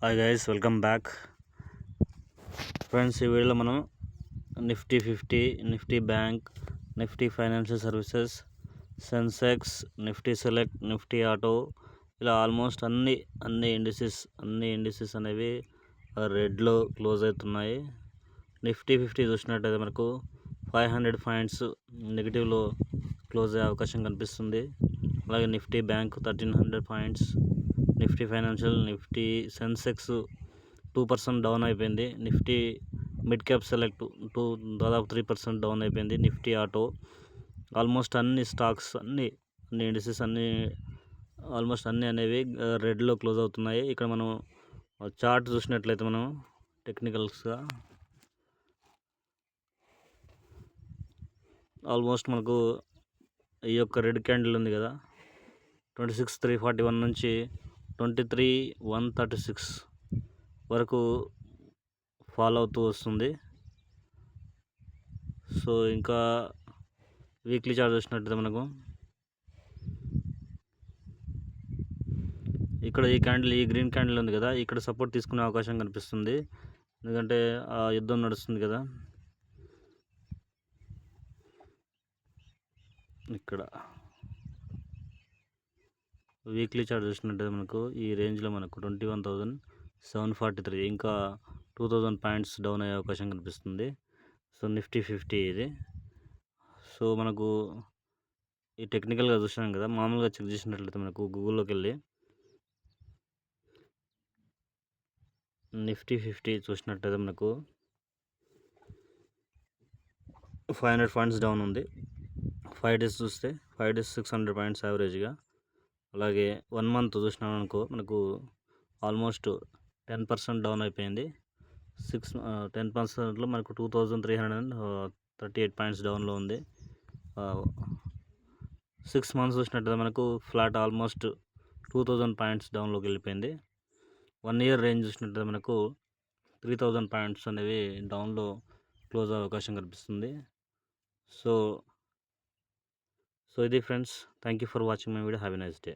Hi guys, welcome back friends. ఈ వీడియోలో మనం Nifty 50, Nifty bank, Nifty financial services, Sensex, Nifty select, Nifty auto, ఇలా almost అన్ని indices అనేవి రెడ్లో క్లోజ్ అవుతున్నాయి. నిఫ్టీ 50 చూసినట్టయితే మనకు 500 పాయింట్స్ నెగిటివ్లో క్లోజ్ అయ్యే అవకాశం కనిపిస్తుంది. అలాగే Nifty bank 1300 points, Nifty financial, Nifty Sensex 2% down అయిపోయింది. నిఫ్టీ మిడ్ క్యాప్ సెలెక్ట్ దాదాపు 3% డౌన్ అయిపోయింది. నిఫ్టీ ఆటో ఆల్మోస్ట్ అన్ని స్టాక్స్ అన్ని ఇండిసెస్ ఆల్మోస్ట్ అన్నీ అనేవి రెడ్లో క్లోజ్ అవుతున్నాయి. ఇక్కడ మనం చార్ట్ చూసినట్లయితే మనం టెక్నికల్స్గా ఆల్మోస్ట్ మనకు ఈ యొక్క రెడ్ క్యాండిల్ ఉంది కదా, 26,341 నుంచి 23,136 వరకు ఫాలో అవుతూ వస్తుంది. సో ఇంకా వీక్లీ చార్ట్ చూసినట్టయితే మనకు ఇక్కడ ఈ గ్రీన్ క్యాండిల్ ఉంది కదా, ఇక్కడ సపోర్ట్ తీసుకునే అవకాశం కనిపిస్తుంది. ఎందుకంటే ఆ యుద్ధం నడుస్తుంది కదా. ఇక్కడ వీక్లీ చార్ట్ చూసినట్టయితే మనకు ఈ రేంజ్లో మనకు 21,743 ఇంకా 2,000 పాయింట్స్ డౌన్ అయ్యే అవకాశం కనిపిస్తుంది. సో నిఫ్టీ 50 ఇది. సో మనకు ఈ టెక్నికల్గా చూసినాం కదా, మామూలుగా చెక్ చేసినట్లయితే మనకు గూగుల్లోకి వెళ్ళి నిఫ్టీ 50 చూసినట్టయితే మనకు 500 పాయింట్స్ డౌన్ ఉంది. 5 డేస్ చూస్తే 5 డేస్ 600 పాయింట్స్ యావరేజ్గా. అలాగే 1 మంత్ చూసినాం అనుకో, మనకు ఆల్మోస్ట్ 10% డౌన్ అయిపోయింది. 10%లో మనకు 2,338 పాయింట్స్ డౌన్లో ఉంది. 6 మంత్స్ చూసినట్టయితే మనకు ఫ్లాట్ ఆల్మోస్ట్ 2,000 పాయింట్స్ డౌన్లోకి వెళ్ళిపోయింది. 1 ఇయర్ రేంజ్ చూసినట్టయితే మనకు 3,000 పాయింట్స్ అనేవి డౌన్లో క్లోజ్ అయ్యే అవకాశం కనిపిస్తుంది. సో ఇది friends, thank you for watching my video. Have a nice day.